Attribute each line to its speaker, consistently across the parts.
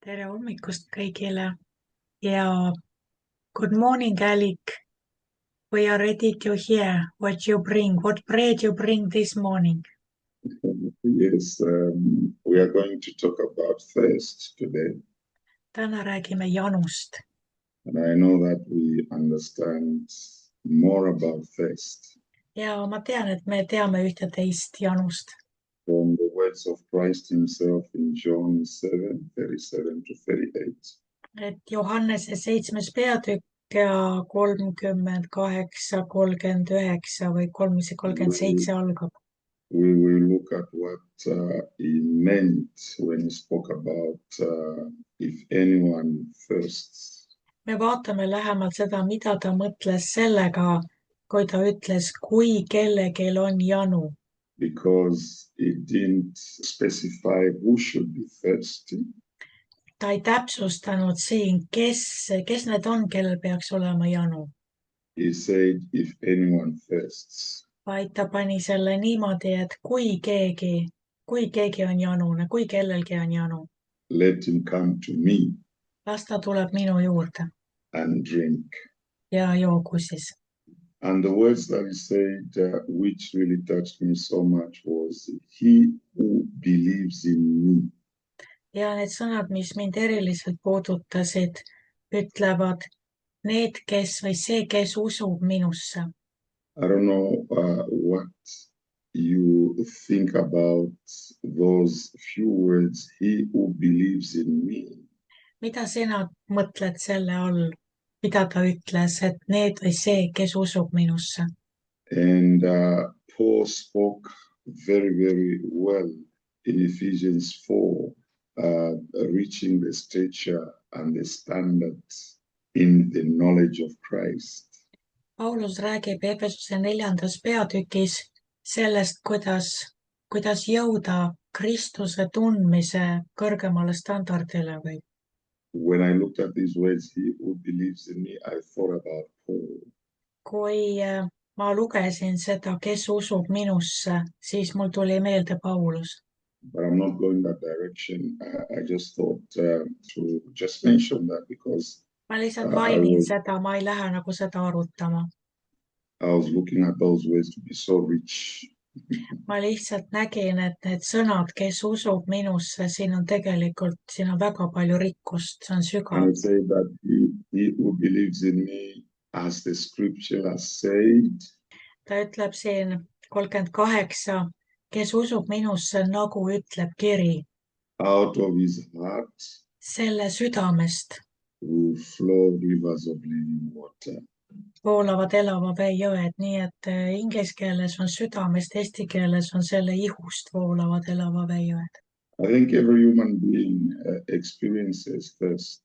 Speaker 1: tere hommikust kõigile ja good morning, Alec. We are ready to hear what bread you bring this morning.
Speaker 2: Yes, we are going to talk about thirst today.
Speaker 1: Täna räägime janust
Speaker 2: And I know that we understand more about thirst
Speaker 1: ja ma tean, et me teame ühte-teist janust
Speaker 2: from the words of Christ himself in John 7:37-38.
Speaker 1: et Johannese 7. peatükk ja 38-39 või 37 algab.
Speaker 2: We will look at what he meant when he spoke about if anyone thirsts.
Speaker 1: Me vaatame lähemalt seda, mida ta mõtles sellega, kui ta ütles, kui kellelgi on janu.
Speaker 2: Because he didn't specify who should be thirsty.
Speaker 1: Ta ei täpsustanud siin, kes need on, kellel peaks olema janu,
Speaker 2: He said, if anyone thirsts,
Speaker 1: vaid ta pani selle niimoodi, et kui keegi on janune, kui kellelgi on janu,
Speaker 2: let him come to me
Speaker 1: las ta tuleb minu juurde
Speaker 2: and drink.
Speaker 1: ja joogu siis.
Speaker 2: And the words that he said, which really touched me so much, was, he who believes in me.
Speaker 1: Ja need sõnad, mis mind eriliselt puudutasid, ütlevad need, kes või see, kes usub minusse.
Speaker 2: I don't know what you think about those few words, he who believes in me.
Speaker 1: Mida sina mõtled selle all, mida ta ütles, et need või see, kes usub minusse?
Speaker 2: And Paul spoke very, very well in Ephesians 4, reaching the stature and the standards in the knowledge of Christ.
Speaker 1: Paulus räägib Efesuse 4. peatükis sellest, kuidas jõuda Kristuse tundmise kõrgemale standardile või.
Speaker 2: When I looked at these words, he who believes in me, I thought about Paul.
Speaker 1: Kui ma lugesin seda, kes usub minusse, siis mul tuli meelde Paulus.
Speaker 2: But I'm not going that direction. I just thought to just mention that because
Speaker 1: Ma lihtsalt mainin seda, ma ei lähe nagu seda arutama.
Speaker 2: I was looking at those words to be so rich.
Speaker 1: Ma lihtsalt nägin, et need sõnad, kes usub minusse, siin on väga palju rikkust, see on sügav.
Speaker 2: And it says that he who believes in me, as the scripture has said.
Speaker 1: Ta ütleb siin 38, kes usub minusse, nagu ütleb kiri.
Speaker 2: Out of his heart
Speaker 1: selle südamest
Speaker 2: will flow rivers of living water.
Speaker 1: voolavad elava vee jõed, nii et inglise keeles on südamest, eesti keeles on selle ihust voolavad elava vee jõed.
Speaker 2: I think every human being experiences thirst.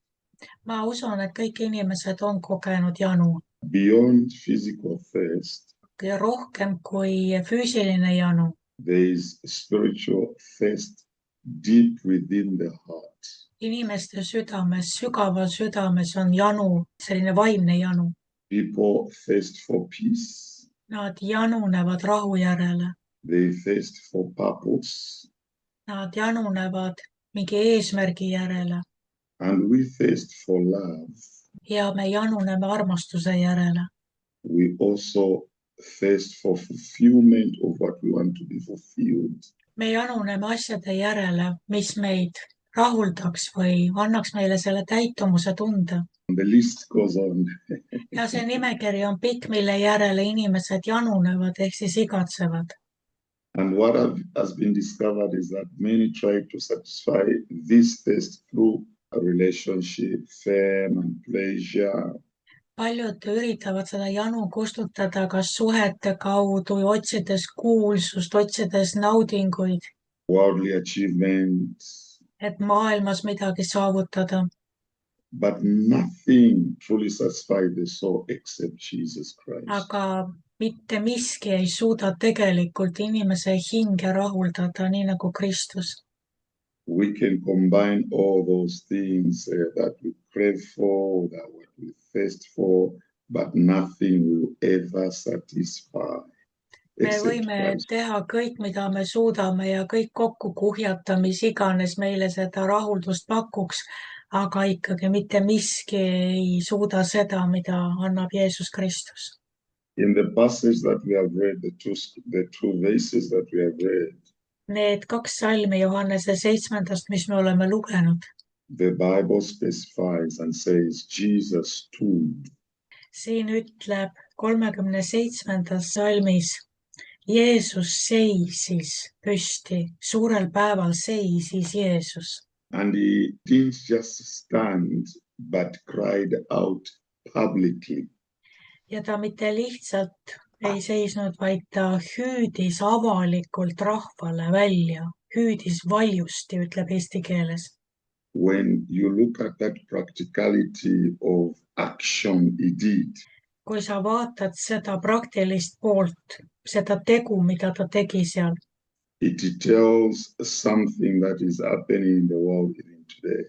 Speaker 1: Ma usun, et kõik inimesed on kogenud janu.
Speaker 2: Beyond physical thirst,
Speaker 1: ja rohkem kui füüsiline janu.
Speaker 2: There is spiritual thirst deep within the heart.
Speaker 1: Inimeste südames, sügaval südames on janu, selline vaimne janu.
Speaker 2: People thirst for peace.
Speaker 1: Nad janunevad rahu järele.
Speaker 2: They thirst for purpose.
Speaker 1: Nad janunevad mingi eesmärgi järele.
Speaker 2: And we thirst for love.
Speaker 1: Ja me januneme armastuse järele.
Speaker 2: We also thirst for fulfillment of what we want to be fulfilled.
Speaker 1: Me januneme asjade järele, mis meid rahuldaks või annaks meile selle täitumuse tunde.
Speaker 2: The list goes on.
Speaker 1: Ja see nimekiri on pikk, mille järele inimesed janunevad ehk siis igatsevad.
Speaker 2: And what has been discovered is that many try to satisfy this thirst through a relationship, fame and pleasure.
Speaker 1: Paljud üritavad seda janu kustutada kas suhete kaudu, otsides kuulsust, otsides naudinguid.
Speaker 2: Worldly achievements.
Speaker 1: Et maailmas midagi saavutada.
Speaker 2: But nothing truly satisfies the soul except Jesus Christ.
Speaker 1: Aga mitte miski ei suuda tegelikult inimese hinge rahuldada, nii nagu Kristus.
Speaker 2: We can combine all those things that we crave for, that what we thirst for, but nothing will ever satisfy
Speaker 1: me
Speaker 2: except
Speaker 1: võime
Speaker 2: Christ.
Speaker 1: teha kõik, mida me suudame ja kõik kokku kuhjata, mis iganes meile seda rahuldust pakuks, aga ikkagi mitte miski ei suuda seda, mida annab Jeesus Kristus.
Speaker 2: In the passage that we have read, the two verses that we have read,
Speaker 1: Need 2 salmi Johannese 7, mis me oleme lugenud,
Speaker 2: the Bible specifies and says Jesus stood.
Speaker 1: siin ütleb 37. salmis, Jeesus seisis püsti, suurel päeval seisis Jeesus.
Speaker 2: And he didn't just stand, but cried out publicly.
Speaker 1: Ja ta mitte lihtsalt ei seisnud, vaid ta hüüdis avalikult rahvale välja, hüüdis valjusti, ütleb eesti keeles.
Speaker 2: When you look at that practicality of action he did,
Speaker 1: Kui sa vaatad seda praktilist poolt, seda tegu, mida ta tegi seal,
Speaker 2: it tells something that is happening in the world even today.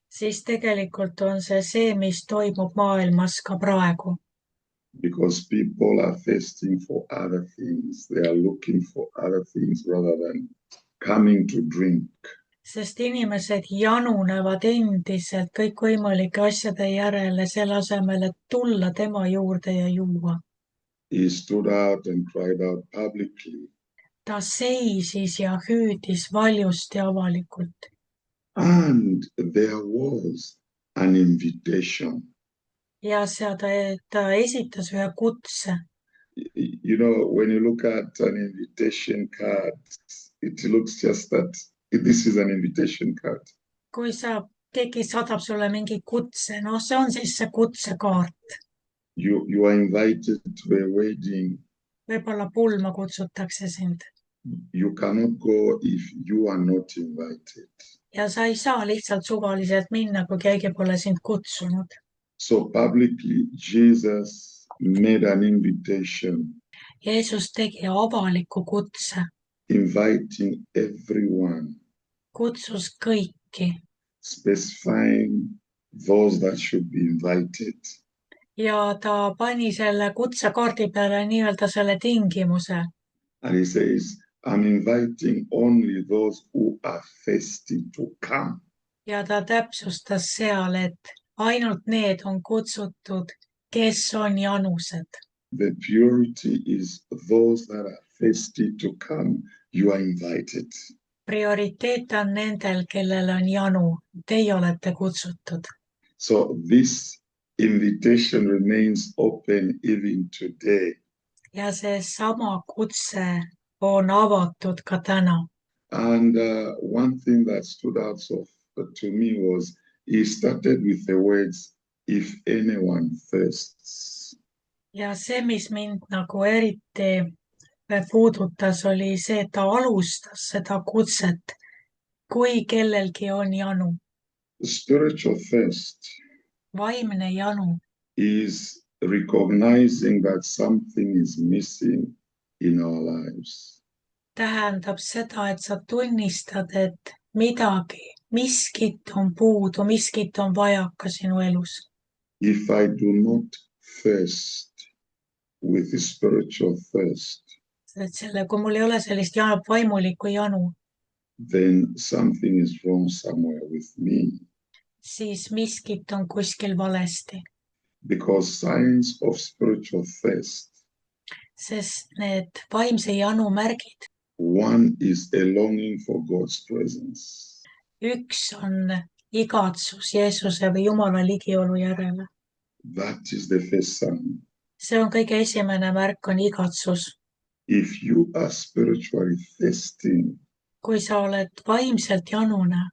Speaker 1: siis tegelikult on see, mis toimub maailmas ka praegu.
Speaker 2: Because people are thirsting for other things. They are looking for other things rather than coming to drink.
Speaker 1: Sest inimesed janunevad endiselt kõikvõimalike asjade järele selle asemel, et tulla tema juurde ja juua.
Speaker 2: He stood out and cried out publicly.
Speaker 1: Ta seisis ja hüüdis valjusti avalikult.
Speaker 2: And there was an invitation.
Speaker 1: Ja ta esitas ühe kutse.
Speaker 2: You know, when you look at an invitation card, it looks just that this is an invitation card.
Speaker 1: Kui keegi saadab sulle mingi kutse, see on siis see kutsekaart.
Speaker 2: You are invited to a wedding.
Speaker 1: Võib-olla pulma kutsutakse sind.
Speaker 2: You cannot go if you are not invited.
Speaker 1: Ja sa ei saa lihtsalt suvaliselt minna, kui keegi pole sind kutsunud.
Speaker 2: So publicly, Jesus made an invitation.
Speaker 1: Jeesus tegi avaliku kutse.
Speaker 2: Inviting everyone.
Speaker 1: Kutsus kõiki.
Speaker 2: Specifying those that should be invited.
Speaker 1: Ja ta pani selle kutsekaardi peale nii-öelda selle tingimuse.
Speaker 2: And he says, I'm inviting only those who are thirsty to come.
Speaker 1: Ja ta täpsustas seal, et ainult need on kutsutud, kes on janused.
Speaker 2: The purity is those that are thirsty to come. You are invited.
Speaker 1: Prioriteet on nendel, kellel on janu. Teie olete kutsutud.
Speaker 2: So this invitation remains open even today.
Speaker 1: Ja see sama kutse on avatud ka täna.
Speaker 2: And one thing that stood out to me was he started with the words, if anyone thirsts.
Speaker 1: Ja see, mis mind nagu eriti puudutas, oli see, et ta alustas seda kutset, kui kellelgi on janu.
Speaker 2: Spiritual thirst
Speaker 1: Vaimne janu
Speaker 2: is recognizing that something is missing in our lives.
Speaker 1: tähendab seda, et sa tunnistad, et miskit on puudu, miskit on vajaka sinu elus.
Speaker 2: If I do not thirst with the spiritual thirst,
Speaker 1: kui mul ei ole sellist vaimulikku janu,
Speaker 2: then something is wrong somewhere with me.
Speaker 1: Siis miskit on kuskil valesti.
Speaker 2: Because signs of spiritual thirst.
Speaker 1: Sest need vaimse janu märgid.
Speaker 2: One is a longing for God's presence.
Speaker 1: Üks on igatsus Jeesuse või Jumala ligiolu järele.
Speaker 2: That is the first sign.
Speaker 1: See on kõige esimene märk, on igatsus.
Speaker 2: If you are spiritually thirsting,
Speaker 1: kui sa oled vaimselt janune,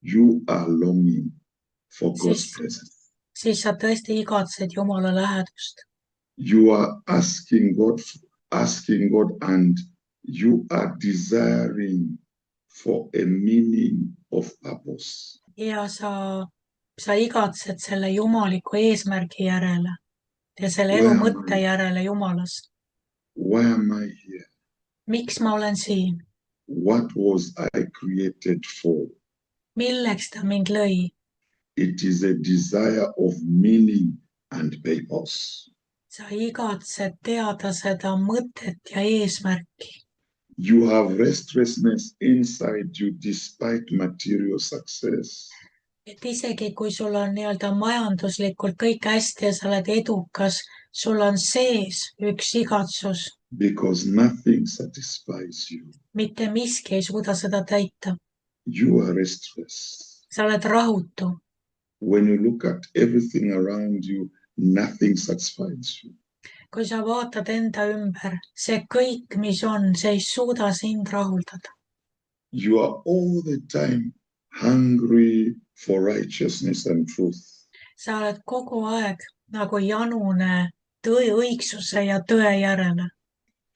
Speaker 2: you are longing for God's presence.
Speaker 1: Siis sa tõesti igatsed Jumala lähedust.
Speaker 2: You are asking God and you are desiring for a meaning of purpose.
Speaker 1: Ja sa igatsed selle jumaliku eesmärgi järele ja selle elu mõtte järele Jumalas.
Speaker 2: Why am I here?
Speaker 1: Miks ma olen siin?
Speaker 2: What was I created for?
Speaker 1: Milleks ta mind lõi?
Speaker 2: It is a desire of meaning and purpose.
Speaker 1: sa igatsed teada seda mõtet ja eesmärki.
Speaker 2: You have restlessness inside you despite material success.
Speaker 1: Et isegi kui sul on nii-öelda majanduslikult kõik hästi ja sa oled edukas, sul on sees üks igatsus.
Speaker 2: Because nothing satisfies you.
Speaker 1: Mitte miski ei suuda seda täita.
Speaker 2: You are restless.
Speaker 1: Sa oled rahutu.
Speaker 2: When you look at everything around you, nothing satisfies you.
Speaker 1: Kui sa vaatad enda ümber, see kõik, mis on, see ei suuda sind rahuldada.
Speaker 2: You are all the time hungry for righteousness and truth.
Speaker 1: Sa oled kogu aeg nagu janune õigsuse ja tõe järele.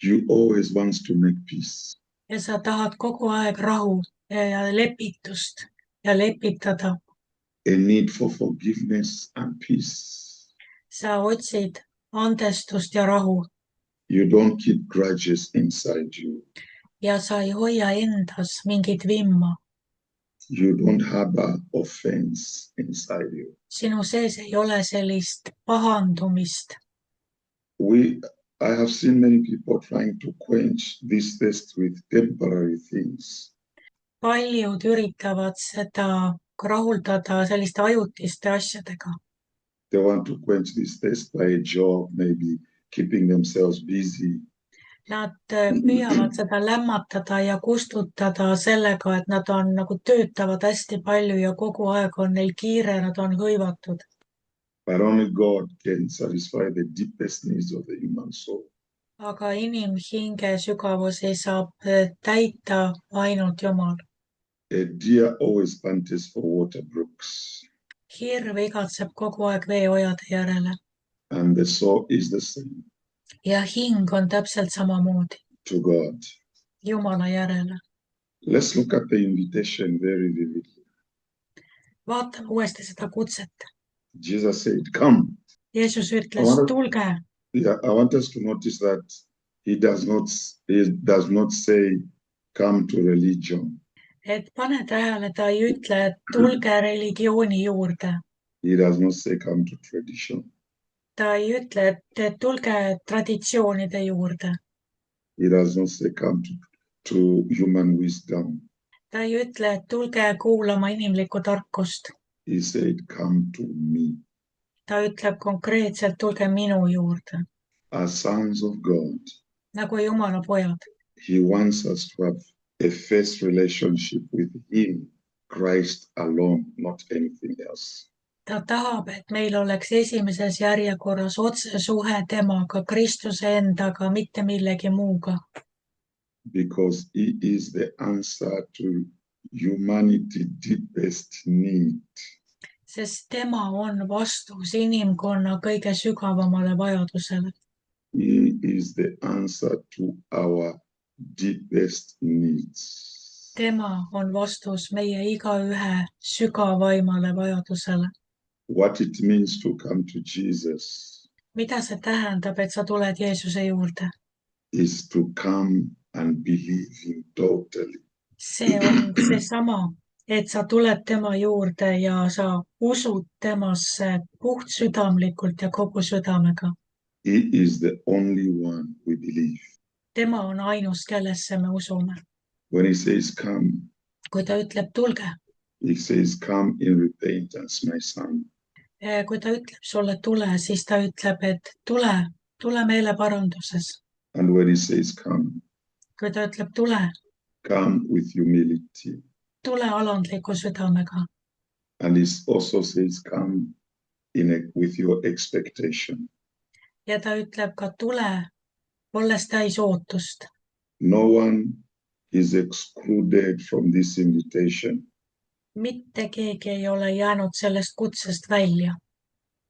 Speaker 2: You always want to make peace.
Speaker 1: Ja sa tahad kogu aeg rahu ja lepitust ja lepitada.
Speaker 2: A need for forgiveness and peace.
Speaker 1: Sa otsid andestust ja rahu.
Speaker 2: You don't keep grudges inside you.
Speaker 1: Ja sa ei hoia endas mingit vimma.
Speaker 2: You don't harbor offense inside you.
Speaker 1: Sinu sees ei ole sellist pahandumist.
Speaker 2: I have seen many people trying to quench this thirst with temporary things.
Speaker 1: Paljud üritavad seda rahuldada selliste ajutiste asjadega.
Speaker 2: They want to quench this thirst by a job, maybe keeping themselves busy.
Speaker 1: Nad püüavad seda lämmatada ja kustutada sellega, et nad on nagu töötavad hästi palju ja kogu aeg on neil kiire, nad on hõivatud.
Speaker 2: But only God can satisfy the deepest needs of the human soul.
Speaker 1: Aga inimhinge sügavusi saab täita ainult Jumal.
Speaker 2: A deer always pants for water brooks.
Speaker 1: Hirv igatseb kogu aeg veeojade järele.
Speaker 2: And the soul is the same.
Speaker 1: Ja hing on täpselt samamoodi.
Speaker 2: To God.
Speaker 1: Jumala järele.
Speaker 2: Let's look at the invitation very vividly.
Speaker 1: Vaatame uuesti seda kutset.
Speaker 2: Jesus said, come.
Speaker 1: Jeesus ütles, tulge.
Speaker 2: Yeah, I want us to notice that he does not say, come to religion.
Speaker 1: Et pane tähele, ta ei ütle, et tulge religiooni juurde.
Speaker 2: He does not say, come to tradition.
Speaker 1: Ta ei ütle, et tulge traditsioonide juurde.
Speaker 2: He does not say, come to human wisdom.
Speaker 1: Ta ei ütle, et tulge kuulama inimlikku tarkust.
Speaker 2: He said, come to me.
Speaker 1: Ta ütleb konkreetselt, tulge minu juurde.
Speaker 2: As sons of God.
Speaker 1: Nagu Jumala pojad.
Speaker 2: He wants us to have a first relationship with him, Christ alone, not anything else.
Speaker 1: Ta tahab, et meil oleks esimeses järjekorras otsesuhe temaga, Kristuse endaga, mitte millegi muuga.
Speaker 2: Because he is the answer to humanity's deepest need.
Speaker 1: Sest tema on vastus inimkonna kõige sügavamale vajadusele.
Speaker 2: He is the answer to our deepest needs.
Speaker 1: Tema on vastus meie igaühe sügavaimale vajadusele.
Speaker 2: What it means to come to Jesus.
Speaker 1: Mida see tähendab, et sa tuled Jeesuse juurde?
Speaker 2: Is to come and believe him totally.
Speaker 1: See on seesama, et sa tuled tema juurde ja sa usud temasse puhtsüdamlikult ja kogu südamega.
Speaker 2: He is the only one we believe.
Speaker 1: Tema on ainus, kellesse me usume.
Speaker 2: When he says come,
Speaker 1: kui ta ütleb tulge,
Speaker 2: he says come in repentance, my son.
Speaker 1: Kui ta ütleb sulle tule, siis ta ütleb, et tule meeleparanduses.
Speaker 2: And when he says come,
Speaker 1: kui ta ütleb tule,
Speaker 2: come with humility.
Speaker 1: Tule alandliku südamega.
Speaker 2: And he also says come with your expectation.
Speaker 1: Ja ta ütleb ka tule, olles täis ootust.
Speaker 2: No one is excluded from this invitation.
Speaker 1: Mitte keegi ei ole jäänud sellest kutsest välja.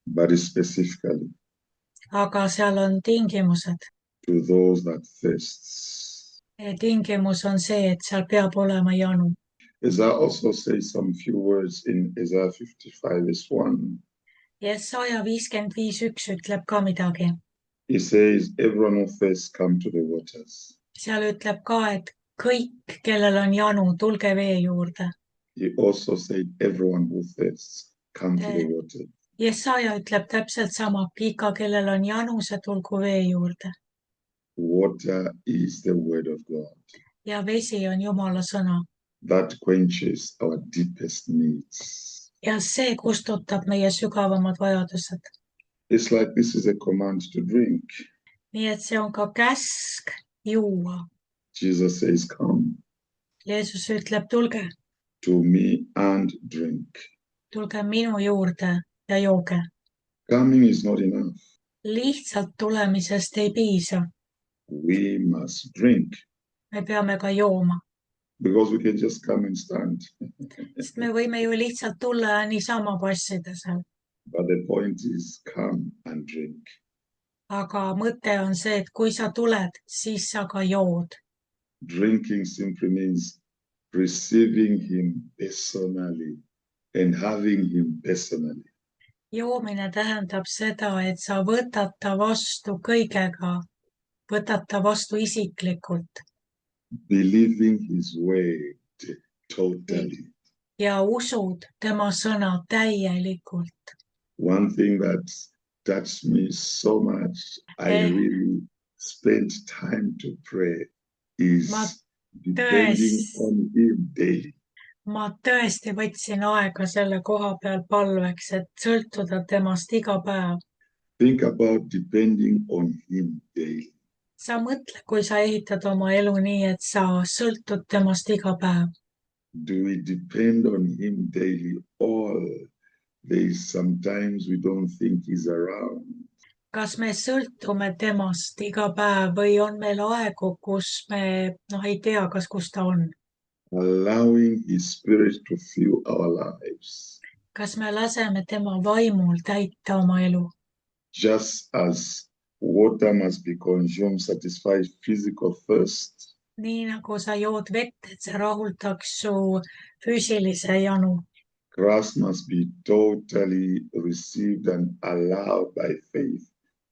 Speaker 2: But specifically.
Speaker 1: Aga seal on tingimused.
Speaker 2: To those that thirsts.
Speaker 1: Tingimus on see, et seal peab olema janu.
Speaker 2: Isaiah also says some few words in Isaiah 55 verse 1.
Speaker 1: Jesaja 55:1 ütleb ka midagi.
Speaker 2: He says, everyone who thirsts, come to the waters.
Speaker 1: Seal ütleb ka, et kõik, kellel on janu, tulge vee juurde.
Speaker 2: He also said, everyone who thirsts, come to the water.
Speaker 1: Jesaja ütleb täpselt sama, iga, kellel on janu, see tulgu vee juurde
Speaker 2: Water is the word of God
Speaker 1: ja vesi on Jumala sõna
Speaker 2: that quenches our deepest needs.
Speaker 1: ja see kustutab meie sügavamad vajadused.
Speaker 2: It's like this is a command to drink.
Speaker 1: Nii et see on ka käsk juua.
Speaker 2: Jesus says, come
Speaker 1: Jeesus ütleb, tulge
Speaker 2: me and drink.
Speaker 1: Tulge minu juurde ja jooge.
Speaker 2: Coming is not enough.
Speaker 1: Lihtsalt tulemisest ei piisa.
Speaker 2: We must drink.
Speaker 1: Me peame ka jooma.
Speaker 2: Because we can just come and stand.
Speaker 1: Sest me võime ju lihtsalt tulla ja niisama passida seal.
Speaker 2: But the point is, come and drink.
Speaker 1: Aga mõte on see, et kui sa tuled, siis sa ka jood.
Speaker 2: Drinking simply means receiving him personally and having him personally.
Speaker 1: Joomine tähendab seda, et sa võtad ta vastu kõigega, võtad ta vastu isiklikult.
Speaker 2: Believing his word totally.
Speaker 1: Ja usud tema sõna täielikult.
Speaker 2: One thing that touched me so much, I really spent time to pray, is depending on him daily.
Speaker 1: Ma tõesti võtsin aega selle koha peal palveks, et sõltuda temast iga päev.
Speaker 2: Think about depending on him daily.
Speaker 1: Sa mõtle, kui sa ehitad oma elu nii, et sa sõltud temast iga päev.
Speaker 2: Do we depend on him daily, or there's sometimes we don't think he's around?
Speaker 1: Kas me sõltume temast iga päev või on meil aegu, kus me ei tea, kus ta on?
Speaker 2: Allowing his spirit to fill our lives.
Speaker 1: Kas me laseme tema vaimul täita oma elu?
Speaker 2: Just as water must be consumed, satisfy physical thirst.
Speaker 1: Nii nagu sa jood vett, et see rahuldaks su füüsilise janu.
Speaker 2: Grace must be totally received and allowed by faith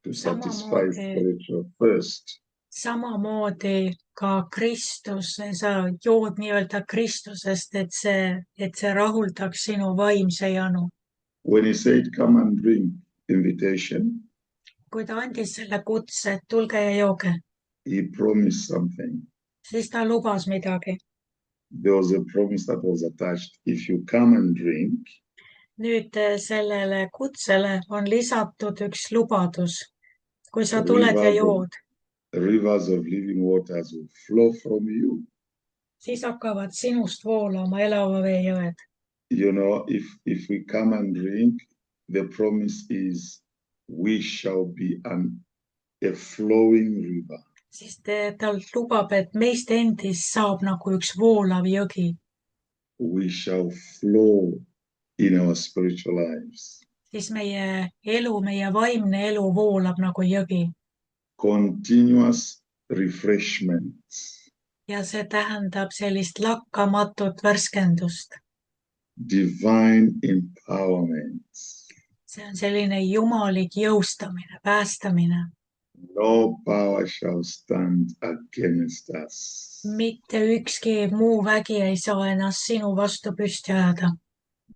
Speaker 2: to satisfy spiritual thirst.
Speaker 1: Samamoodi ka Kristus, sa jood nii-öelda Kristusest, et see rahuldaks sinu vaimse janu.
Speaker 2: When he said, come and drink, invitation,
Speaker 1: kui ta andis selle kutse, et tulge ja jooge,
Speaker 2: he promised something.
Speaker 1: Siis ta lubas midagi.
Speaker 2: There was a promise that was attached. If you come and drink,
Speaker 1: nüüd sellele kutsele on lisatud üks lubadus. Kui sa tuled ja jood,
Speaker 2: rivers of living waters will flow from you.
Speaker 1: Siis hakkavad sinust voolama elava vee jõed.
Speaker 2: You know, if we come and drink, the promise is we shall be a flowing river.
Speaker 1: Siis ta lubab, et meist endist saab nagu üks voolav jõgi.
Speaker 2: We shall flow in our spiritual lives.
Speaker 1: Siis meie elu, meie vaimne elu voolab nagu jõgi.
Speaker 2: Continuous refreshment.
Speaker 1: Ja see tähendab sellist lakkamatut värskendust.
Speaker 2: Divine empowerment.
Speaker 1: See on selline jumalik jõustamine, päästamine.
Speaker 2: No power shall stand against us.
Speaker 1: Mitte ükski muu vägi ei saa ennast sinu vastu püsti ajada.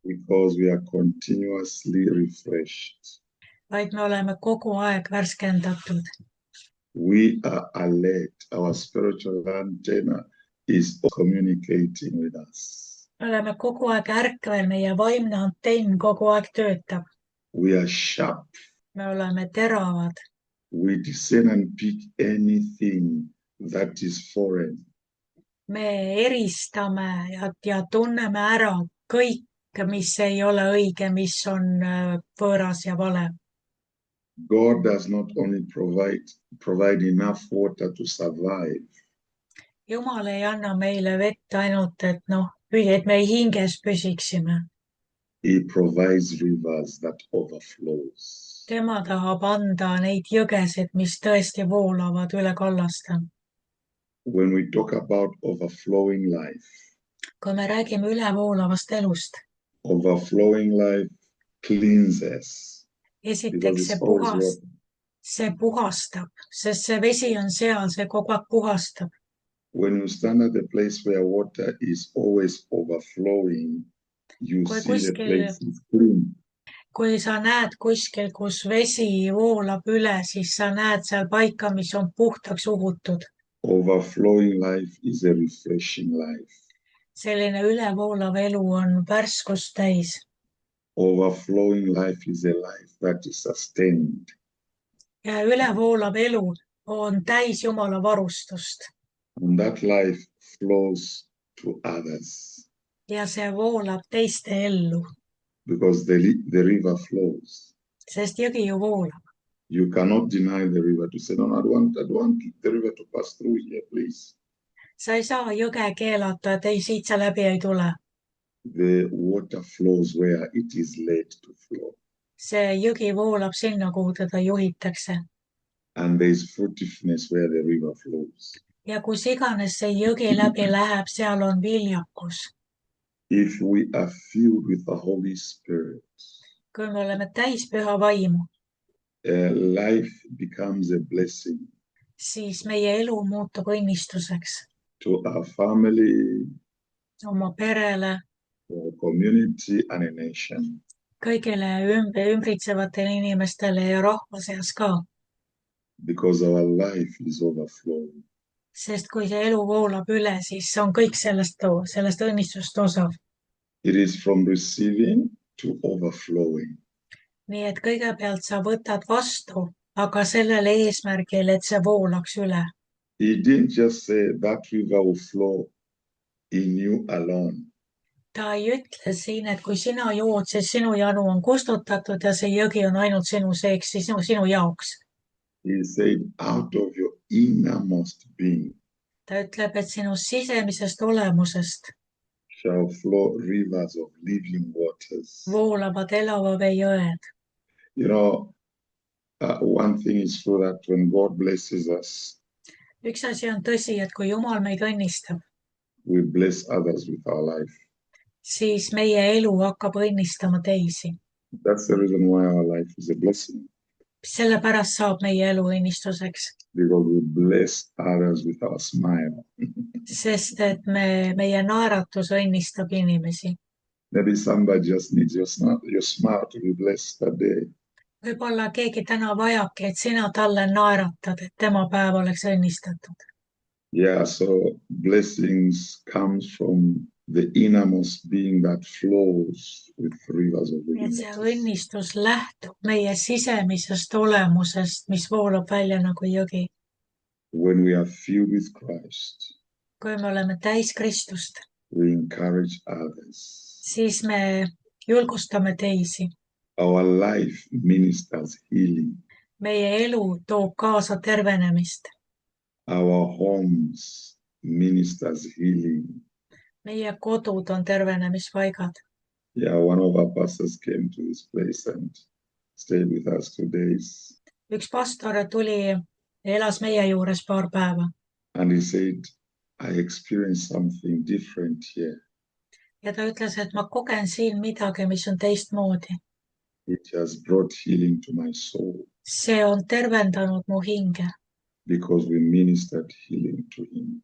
Speaker 2: Because we are continuously refreshed.
Speaker 1: Vaid me oleme kogu aeg värskendatud.
Speaker 2: We are alert. Our spiritual antenna is communicating with us.
Speaker 1: Me oleme kogu aeg ärkvel, meie vaimne antenn kogu aeg töötab.
Speaker 2: We are sharp.
Speaker 1: Me oleme teravad.
Speaker 2: We discern and pick anything that is foreign.
Speaker 1: Me eristame ja tunneme ära kõik, mis ei ole õige, mis on võõras ja vale.
Speaker 2: God does not only provide enough water to survive.
Speaker 1: Jumal ei anna meile vett ainult, et me hinges püsiksime.
Speaker 2: He provides rivers that overflows.
Speaker 1: Tema tahab anda neid jõgesid, mis tõesti voolavad üle kallaste.
Speaker 2: When we talk about overflowing life,
Speaker 1: kui me räägime ülevoolavast elust,
Speaker 2: overflowing life cleanses.
Speaker 1: Esiteks see puhastab, sest see vesi on seal, see kogu aeg puhastab.
Speaker 2: When you stand at the place where water is always overflowing, you see the place is clean.
Speaker 1: kui sa näed kuskil, kus vesi voolab üle, siis sa näed seal paika, mis on puhtaks uhutud.
Speaker 2: Overflowing life is a refreshing life.
Speaker 1: Selline ülevoolav elu on värskust täis.
Speaker 2: Overflowing life is a life that is sustained.
Speaker 1: Ja ülevoolav elu on täis Jumala varustust.
Speaker 2: And that life flows to others.
Speaker 1: Ja see voolab teiste ellu.
Speaker 2: Because the river flows.
Speaker 1: Sest jõgi ju voolab.
Speaker 2: You cannot deny the river to say, no, I don't want the river to pass through here, please.
Speaker 1: Sa ei saa jõge keelata, et ei, siit sa läbi ei tule.
Speaker 2: The water flows where it is led to flow.
Speaker 1: See jõgi voolab sinna, kuhu teda juhitakse.
Speaker 2: And there is fruitfulness where the river flows.
Speaker 1: Ja kus iganes see jõgi läbi läheb, seal on viljakus.
Speaker 2: If we are filled with the Holy Spirit,
Speaker 1: kui me oleme täis püha vaimu,
Speaker 2: life becomes a blessing.
Speaker 1: Siis meie elu muutub õnnistuseks.
Speaker 2: To our family,
Speaker 1: oma perele,
Speaker 2: our community and a nation.
Speaker 1: Kõigile ümbritsevatele inimestele ja rahva seas ka.
Speaker 2: Because our life is overflowing.
Speaker 1: Sest kui see elu voolab üle, siis on kõik sellest õnnistust osav.
Speaker 2: It is from receiving to overflowing.
Speaker 1: Nii et kõigepealt sa võtad vastu, aga sellele eesmärgil, et see voolaks üle.
Speaker 2: He didn't just say that river will flow in you alone.
Speaker 1: Ta ei ütle siin, et kui sina jood, siis sinu janu on kustutatud ja see jõgi on ainult sinu seeks, sinu jaoks.
Speaker 2: He said out of your innermost being.
Speaker 1: Ta ütleb, et sinu sisemisest olemusest
Speaker 2: shall flow rivers of living waters.
Speaker 1: Voolavad elava vee jõed.
Speaker 2: You know, one thing is true that when God blesses us,
Speaker 1: üks asi on tõsi, et kui Jumal meid õnnistab,
Speaker 2: we bless others with our life.
Speaker 1: Siis meie elu hakkab õnnistama teisi.
Speaker 2: That's the reason why our life is a blessing.
Speaker 1: Sellepärast saab meie elu õnnistuseks.
Speaker 2: Because we bless others with our smile.
Speaker 1: Sest et meie naeratus õnnistab inimesi.
Speaker 2: Maybe somebody just needs your smile to be blessed that day.
Speaker 1: Võib-olla keegi täna vajabki, et sina talle naeratad, et tema päev oleks õnnistatud.
Speaker 2: Yeah, so blessings comes from the innermost being that flows with rivers of living waters.
Speaker 1: See õnnistus lähtub meie sisemisest olemusest, mis voolab välja nagu jõgi.
Speaker 2: When we are filled with Christ,
Speaker 1: kui me oleme täis Kristust,
Speaker 2: we encourage others.
Speaker 1: Siis me julgustame teisi.
Speaker 2: Our life ministers healing.
Speaker 1: Meie elu toob kaasa tervenemist.
Speaker 2: Our homes ministers healing.
Speaker 1: Meie kodud on tervenemispaigad.
Speaker 2: Yeah, one of our pastors came to this place and stayed with us 2 days.
Speaker 1: Üks pastor tuli ja elas meie juures paar päeva.
Speaker 2: And he said, I experienced something different here.
Speaker 1: Ja ta ütles, et ma kogen siin midagi, mis on teistmoodi.
Speaker 2: It has brought healing to my soul.
Speaker 1: See on tervendanud mu hinge.
Speaker 2: Because we ministered healing to him.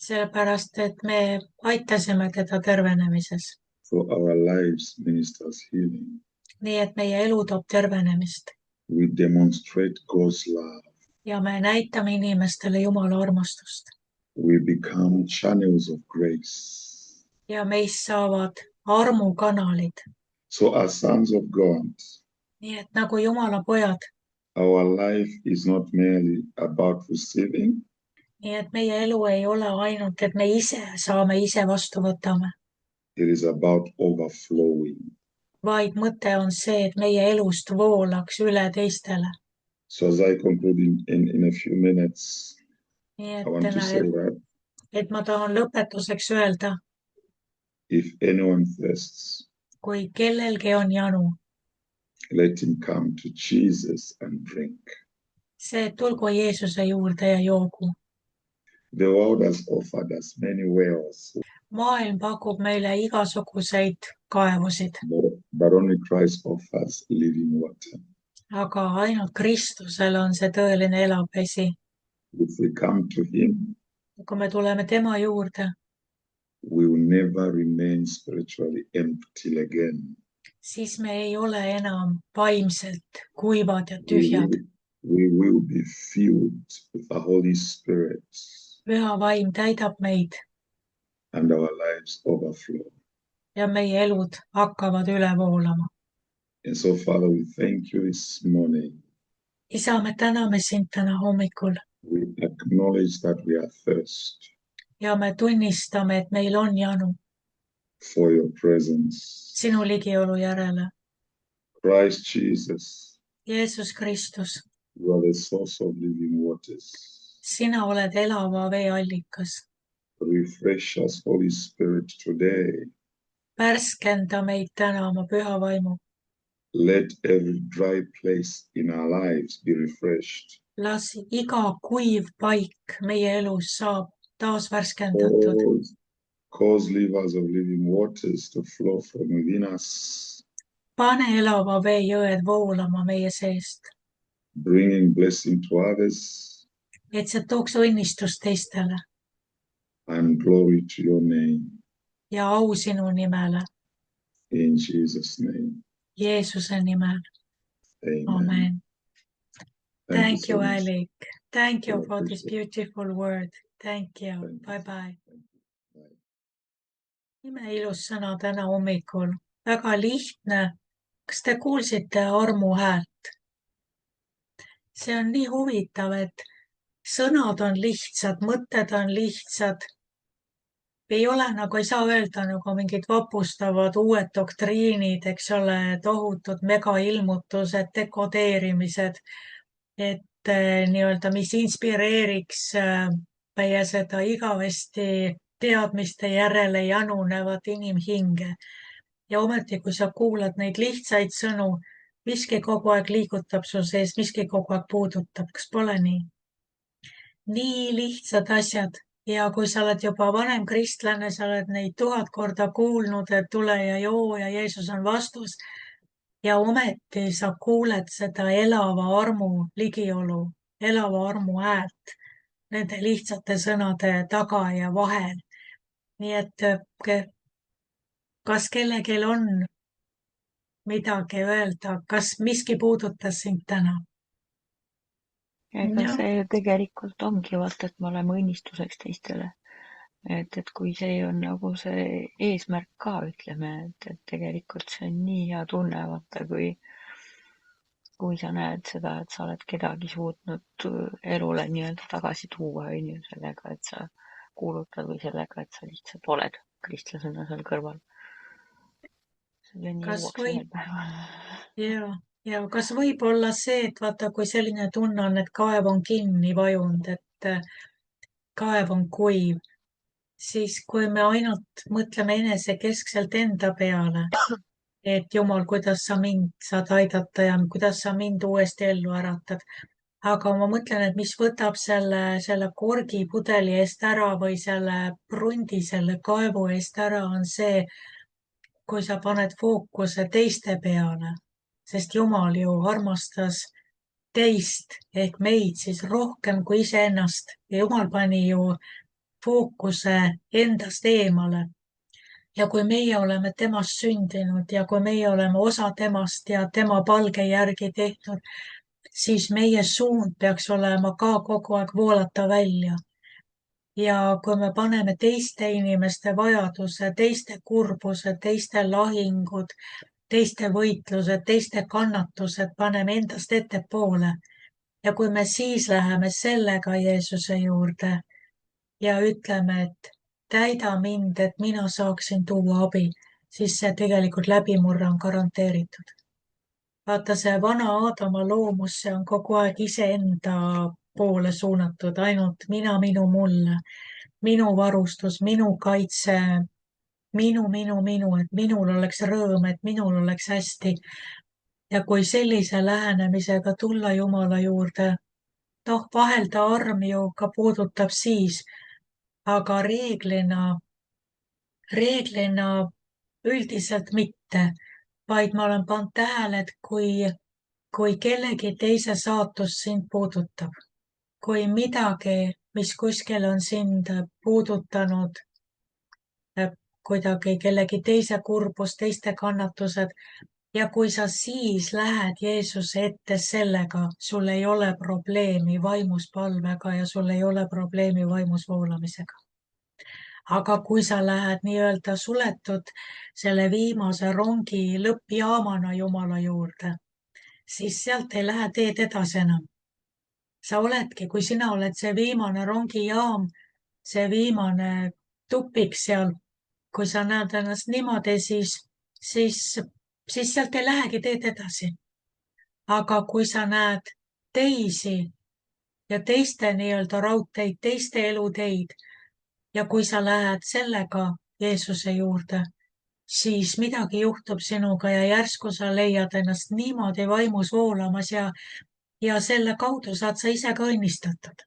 Speaker 1: Sellepärast, et me aitasime teda tervenemises.
Speaker 2: So our lives ministers healing.
Speaker 1: Nii et meie elu toob tervenemist.
Speaker 2: We demonstrate God's love.
Speaker 1: Ja me näitame inimestele Jumala armastust.
Speaker 2: We become channels of grace.
Speaker 1: Ja meist saavad armukanalid.
Speaker 2: So as sons of God,
Speaker 1: nii et nagu Jumala pojad,
Speaker 2: our life is not merely about receiving.
Speaker 1: Nii et meie elu ei ole ainult, et me ise saame, ise vastu võtame.
Speaker 2: It is about overflowing.
Speaker 1: Vaid mõte on see, et meie elust voolaks üle teistele.
Speaker 2: So as I conclude in a few minutes,
Speaker 1: nii
Speaker 2: I want to say that
Speaker 1: et ma tahan lõpetuseks öelda,
Speaker 2: if anyone thirsts,
Speaker 1: kui kellelgi on janu,
Speaker 2: let him come to Jesus and drink.
Speaker 1: See, tulgu Jeesuse juurde ja joogu.
Speaker 2: The world has offered us many wells.
Speaker 1: Maailm pakub meile igasuguseid kaevusid.
Speaker 2: But only Christ offers living water.
Speaker 1: Aga ainult Kristusel on see tõeline elav vesi.
Speaker 2: If we come to him,
Speaker 1: kui me tuleme tema juurde,
Speaker 2: we will never remain spiritually empty again.
Speaker 1: siis me ei ole enam vaimselt kuivad ja
Speaker 2: We
Speaker 1: tühjad.
Speaker 2: will, we will be filled with the Holy Spirit
Speaker 1: Püha vaim täidab meid
Speaker 2: and our lives overflow.
Speaker 1: ja meie elud hakkavad üle voolama.
Speaker 2: And so, Father, we thank you this morning.
Speaker 1: Isa, me täname sind täna hommikul
Speaker 2: We acknowledge that we are thirst
Speaker 1: ja me tunnistame, et meil on janu
Speaker 2: for your presence.
Speaker 1: sinu ligiolu järele.
Speaker 2: Christ Jesus,
Speaker 1: Jeesus Kristus,
Speaker 2: you are the source of living waters.
Speaker 1: sina oled elava vee allikas.
Speaker 2: Refresh us, Holy Spirit, today.
Speaker 1: Värskenda meid täna oma püha vaimu.
Speaker 2: Let every dry place in our lives be refreshed.
Speaker 1: Las iga kuiv paik meie elus saab taas värskendatud.
Speaker 2: Cause rivers of living waters to flow from within us,
Speaker 1: Pane elava vee jõed voolama meie seest,
Speaker 2: bringing blessing to others
Speaker 1: et see tooks õnnistust teistele
Speaker 2: and glory to your name.
Speaker 1: ja au sinu nimele,
Speaker 2: In Jesus' name,
Speaker 1: Jeesuse nimel.
Speaker 2: amen.
Speaker 1: Amen. Thank you,
Speaker 2: so much.
Speaker 1: Alec. Thank you
Speaker 2: I
Speaker 1: for this
Speaker 2: appreciate
Speaker 1: beautiful word. Thank you.
Speaker 2: Thank you.
Speaker 1: Bye-bye.
Speaker 2: Bye.
Speaker 1: Imeilus sõna täna hommikul. Väga lihtne. Kas te kuulsite armu häält? See on nii huvitav, et sõnad on lihtsad, mõtted on lihtsad. Ei ole ei saa öelda nagu mingid vapustavad uued doktriinid, eks ole, tohutud megailmutused, dekodeerimised, et nii-öelda, mis inspireeriks meie seda igavesti teadmiste järele janunevat inimhinge. Ja ometi, kui sa kuulad neid lihtsaid sõnu, miski kogu aeg liigutab su sees, miski kogu aeg puudutab. Kas pole nii? Nii lihtsad asjad. Ja kui sa oled juba vanem kristlane, sa oled neid 1000 korda kuulnud, et tule ja joo ja Jeesus on vastus. Ja ometi sa kuuled seda elava armu ligiolu, elava armu häält nende lihtsate sõnade taga ja vahel. Nii et kas kellelgi on midagi öelda, kas miski puudutas sind täna?
Speaker 3: Ega
Speaker 1: Jah.
Speaker 3: see ju tegelikult ongi vaata, et me oleme õnnistuseks teistele. Et kui see on nagu see eesmärk ka, ütleme, et tegelikult see on nii hea tunne, vaata, kui sa näed seda, et sa oled kedagi suutnud elule nii-öelda tagasi tuua, on ju, sellega, et sa kuulutad või sellega, et sa lihtsalt oled kristlasena seal kõrval. Selleni
Speaker 1: Kas
Speaker 3: jõuaks
Speaker 1: võib-
Speaker 3: ühel päeval.
Speaker 1: Ja kas võib olla see, et vaata, kui selline tunne on, et kaev on kinni vajunud, et kaev on kuiv, siis kui me ainult mõtleme enesekeskselt enda peale, et Jumal, kuidas sa mind saad aidata ja kuidas sa mind uuesti ellu äratad. Aga ma mõtlen, et mis võtab selle korgipudeli eest ära või selle prundi, selle kaevu eest ära, on see, kui sa paned fookuse teiste peale, sest Jumal ju armastas teist ehk meid siis rohkem kui iseennast ja Jumal pani ju fookuse endast eemale. Ja kui meie oleme temast sündinud ja kui meie oleme osa temast ja tema palge järgi tehtud, siis meie suund peaks olema ka kogu aeg voolata välja. Ja kui me paneme teiste inimeste vajaduse, teiste kurbused, teiste lahingud, teiste võitlused, teiste kannatused, paneme endast ettepoole. Ja kui me siis läheme sellega Jeesuse juurde ja ütleme, et täida mind, et mina saaksin tuua abi, siis see tegelikult läbimurre on garanteeritud. Vaata, see vana Aadama loomus, see on kogu aeg iseenda poole suunatud, ainult mina, minu, mulle, minu varustus, minu kaitse, minu, et minul oleks rõõm, et minul oleks hästi. Ja kui sellise lähenemisega tulla Jumala juurde, vahel ta arm ju ka puudutab siis, aga reeglina üldiselt mitte, vaid ma olen pannud tähele, et kui kellegi teise saatus sind puudutab, kui midagi, mis kuskil on sind puudutanud, kuidagi kellegi teise kurbus, teiste kannatused, ja kui sa siis lähed Jeesuse ette sellega, sul ei ole probleemi vaimuspalvega ja sul ei ole probleemi vaimus voolamisega. Aga kui sa lähed nii-öelda suletud selle viimase rongi lõppjaamana Jumala juurde, siis sealt ei lähe teed edasi enam. Sa oledki, kui sina oled see viimane rongijaam, see viimane tupik seal, kui sa näed ennast niimoodi, siis, siis sealt ei lähegi teed edasi. Aga kui sa näed teisi ja teiste nii-öelda raudteid, teiste eluteid ja kui sa lähed sellega Jeesuse juurde, siis midagi juhtub sinuga ja järsku sa leiad ennast niimoodi vaimus voolamas ja selle kaudu saad sa ise ka õnnistatud.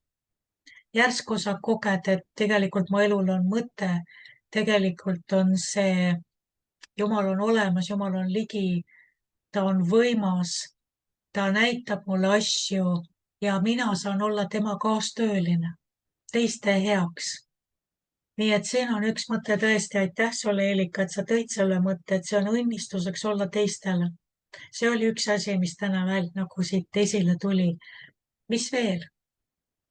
Speaker 1: Järsku sa koged, et tegelikult mu elul on mõte, tegelikult on see, Jumal on olemas, Jumal on ligi, ta on võimas, ta näitab mulle asju ja mina saan olla tema kaastööline teiste heaks. Nii et siin on üks mõte tõesti, aitäh sulle, Eelika, et sa tõid selle mõtte, et see on õnnistuseks olla teistele. See oli üks asi, mis täna nagu siit esile tuli. Mis veel?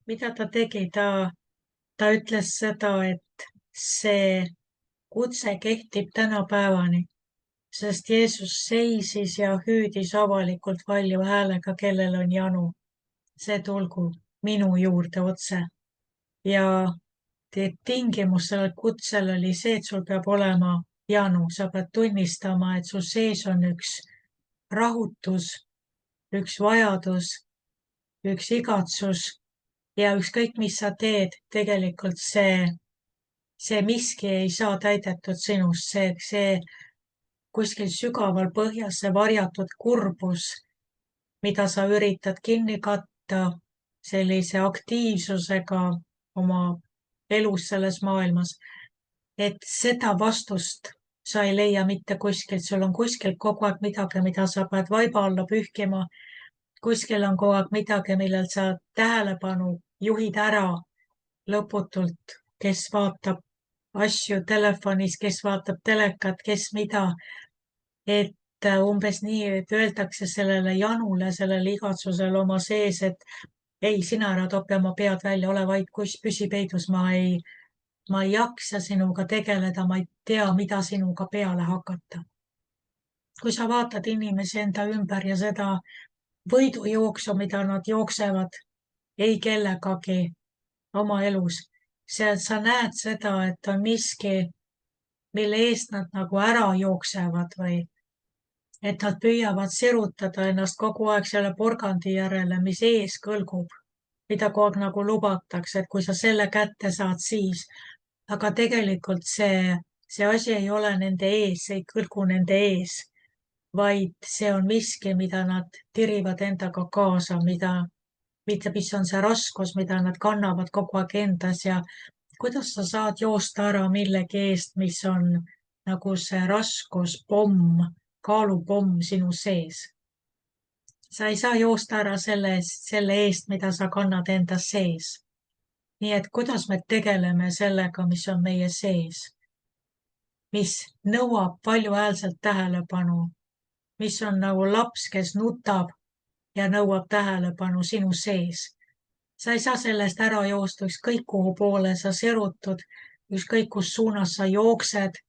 Speaker 1: Mida ta tegi? Ta ütles seda, et see kutse kehtib tänapäevani, sest Jeesus seisis ja hüüdis avalikult valju häälega, kellel on janu. See tulgu minu juurde otse. Ja tingimus sellel kutsel oli see, et sul peab olema janu, sa pead tunnistama, et su sees on üks rahutus, üks vajadus, üks igatsus ja ükskõik, mis sa teed, tegelikult see miski ei saa täidetud sinust, see kuskil sügaval põhjas, see varjatud kurbus, mida sa üritad kinni katta sellise aktiivsusega oma elus selles maailmas, et seda vastust sa ei leia mitte kuskilt, sul on kuskil kogu aeg midagi, mida sa pead vaiba alla pühkima. Kuskil on kogu aeg midagi, millel sa tähelepanu juhid ära lõputult, kes vaatab asju telefonis, kes vaatab telekat, kes mida. Et umbes nii, et öeldakse sellele janule, sellele igatsusele oma sees, et ei, sina ära topi oma pead välja, ole vait, kuss, püsi peidus, ma ei jaksa sinuga tegeleda, ma ei tea, mida sinuga peale hakata. Kui sa vaatad inimesi enda ümber ja seda võidujooksu, mida nad jooksevad ei kellegagi oma elus, sa näed seda, et on miski, mille eest nad nagu ära jooksevad või et nad püüavad sirutada ennast kogu aeg selle porgandi järele, mis ees kõlgub, mida kogu aeg nagu lubatakse, et kui sa selle kätte saad, siis. Aga tegelikult see asi ei ole nende ees, see ei kõlgu nende ees, vaid see on miski, mida nad tirivad endaga kaasa, mis on see raskus, mida nad kannavad kogu aeg endas ja kuidas sa saad joosta ära millegi eest, mis on nagu see raskuspomm, kaalupomm sinu sees. Sa ei saa joosta ära selle eest, mida sa kannad endas sees. Nii et kuidas me tegeleme sellega, mis on meie sees, mis nõuab valjuhäälselt tähelepanu, mis on nagu laps, kes nutab ja nõuab tähelepanu sinu sees. Sa ei saa sellest ära joosta, ükskõik kuhu poole sa sirutud, ükskõik kus suunas sa jooksed,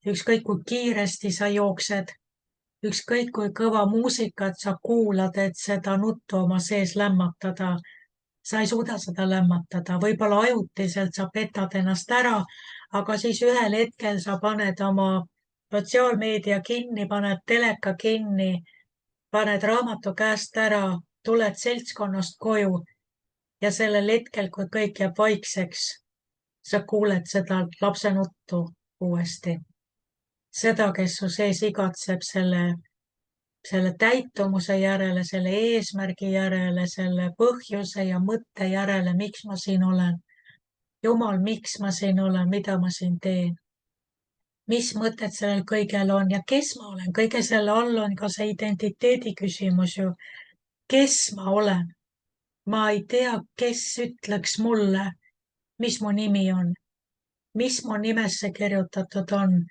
Speaker 1: ükskõik kui kiiresti sa jooksed, ükskõik kui kõva muusikat sa kuulad, et seda nuttu oma sees lämmatada. Sa ei suuda seda lämmatada, võib-olla ajutiselt sa petad ennast ära, aga siis ühel hetkel sa paned oma sotsiaalmeedia kinni, paned teleka kinni, paned raamatu käest ära, tuled seltskonnast koju ja sellel hetkel, kui kõik jääb vaikseks, sa kuuled seda lapse nuttu uuesti. Seda, kes su sees igatseb selle täitumuse järele, selle eesmärgi järele, selle põhjuse ja mõtte järele, miks ma siin olen. Jumal, miks ma siin olen, mida ma siin teen? Mis mõtted sellel kõigel on ja kes ma olen? Kõige selle all on ka see identiteedi küsimus ju. Kes ma olen? Ma ei tea, kes ütleks mulle, mis mu nimi on, mis mu nimesse kirjutatud on,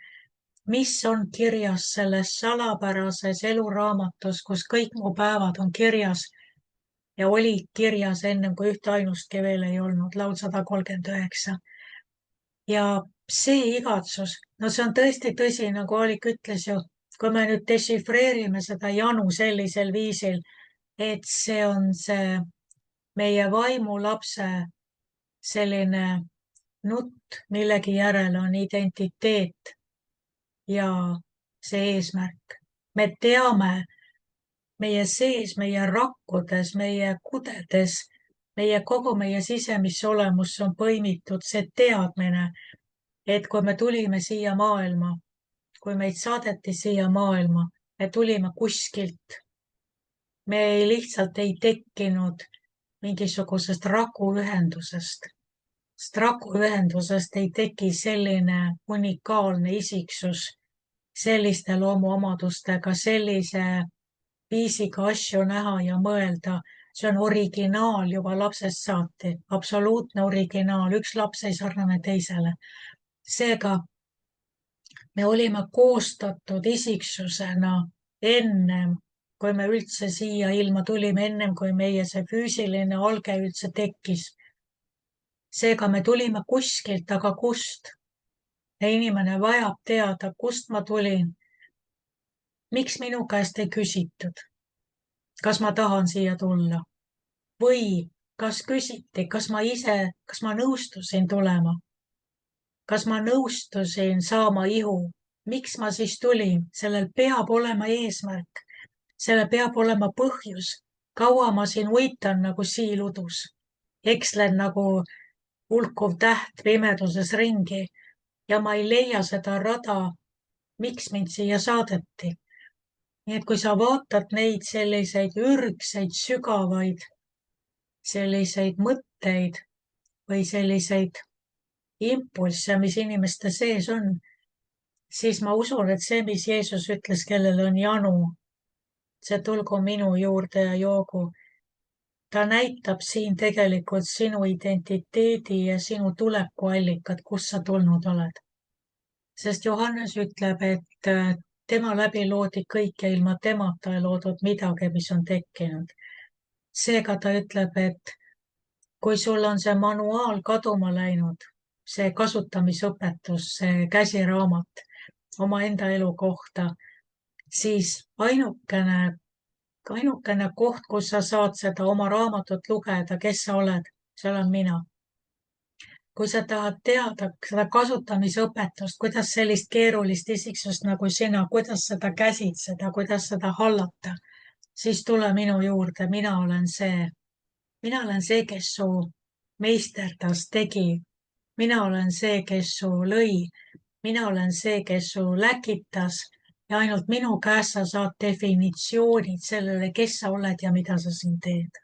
Speaker 1: mis on kirjas selles salapärases eluraamatus, kus kõik mu päevad on kirjas ja olid kirjas ennem kui ühte ainustki veel ei olnud, laul 139. Ja see igatsus, no see on tõesti tõsi, nagu Aalik ütles ju, kui me nüüd dešifreerime seda janu sellisel viisil, et see on see meie vaimulapse selline nutt, millegi järele on identiteet ja see eesmärk. Me teame meie sees, meie rakkudes, meie kudedes, kogu meie sisemisse olemusse on põimitud see teadmine, et kui me tulime siia maailma, kui meid saadeti siia maailma, me tulime kuskilt. Me lihtsalt ei tekkinud mingisugusest rakuühendusest. Sest rakuühendusest ei teki selline unikaalne isiksus, selliste loomuomadustega, sellise viisiga asju näha ja mõelda. See on originaal juba lapsest saati, absoluutne originaal, üks laps ei sarnane teisele. Seega me olime koostatud isiksusena ennem, kui me üldse siia ilma tulime, ennem kui meie see füüsiline alge üldse tekkis. Seega me tulime kuskilt, aga kust? Ja inimene vajab teada, kust ma tulin. Miks minu käest ei küsitud, kas ma tahan siia tulla? Või kas küsiti, kas ma nõustusin tulema? Kas ma nõustusin saama ihu? Miks ma siis tulin? Sellel peab olema eesmärk. Sellel peab olema põhjus. Kaua ma siin uitan nagu siil udus. Ekslen nagu hulkuv täht pimeduses ringi ja ma ei leia seda rada, miks mind siia saadeti. Nii et kui sa vaatad neid selliseid ürgseid, sügavaid, selliseid mõtteid või selliseid impulsse, mis inimeste sees on, siis ma usun, et see, mis Jeesus ütles, kellel on janu, see tulgu minu juurde ja joogu. Ta näitab siin tegelikult sinu identiteedi ja sinu tulekuallikat, kust sa tulnud oled. Sest Johannes ütleb, et tema läbi loodi kõik ja ilma temata ei loodud midagi, mis on tekkinud. Seega ta ütleb, et kui sul on see manuaal kaduma läinud, see kasutamisõpetus, see käsiraamat omaenda elu kohta, siis ainukene koht, kus sa saad seda oma raamatut lugeda, kes sa oled, see olen mina. Kui sa tahad teada seda kasutamisõpetust, kuidas sellist keerulist isiksust nagu sina, kuidas seda käsitseda, kuidas seda hallata, siis tule minu juurde, mina olen see. Mina olen see, kes su meisterdas tegi. Mina olen see, kes su lõi. Mina olen see, kes su läkitas ja ainult minu käest sa saad definitsioonid sellele, kes sa oled ja mida sa siin teed.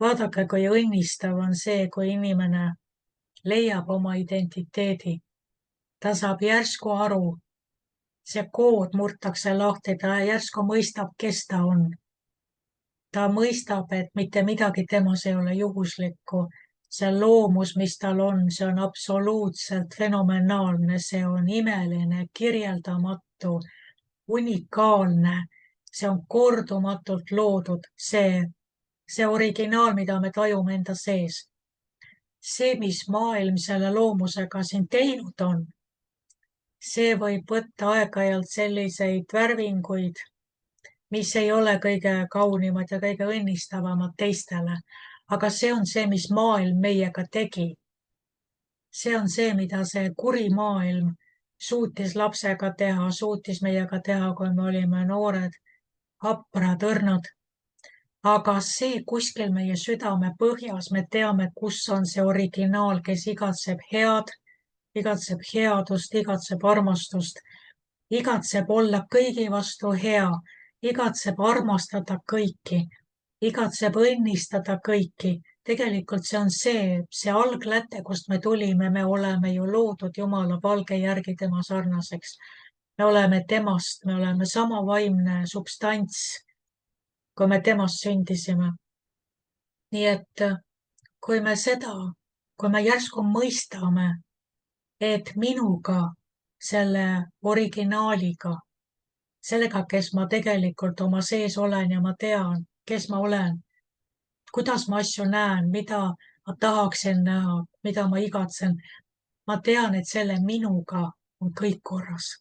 Speaker 1: Vaadake, kui õnnistav on see, kui inimene leiab oma identiteedi. Ta saab järsku aru, see kood murtakse lahti, ta järsku mõistab, kes ta on. Ta mõistab, et mitte midagi temas ei ole juhuslikku. See loomus, mis tal on, see on absoluutselt fenomenaalne, see on imeline, kirjeldamatu, unikaalne, see on kordumatult loodud, see originaal, mida me tajume enda sees. See, mis maailm selle loomusega siin teinud on, see võib võtta aeg-ajalt selliseid värvinguid, mis ei ole kõige kaunimad ja kõige õnnistavamad teistele, aga see on see, mis maailm meiega tegi. See on see, mida see kuri maailm suutis lapsega teha, suutis meiega teha, kui me olime noored, haprad, õrnad. Aga see kuskil meie südame põhjas, me teame, kus on see originaal, kes igatseb head, igatseb headust, igatseb armastust, igatseb olla kõigi vastu hea, igatseb armastada kõiki, igatseb õnnistada kõiki. Tegelikult see on see algläte, kust me tulime, me oleme ju loodud Jumala palge järgi tema sarnaseks. Me oleme temast, me oleme sama vaimne substants, kui me temast sündisime. Nii et kui me järsku mõistame, et minuga selle originaaliga, sellega, kes ma tegelikult oma sees olen ja ma tean, kes ma olen, kuidas ma asju näen, mida ma tahaksin näha, mida ma igatsen. Ma tean, et selle minuga on kõik korras.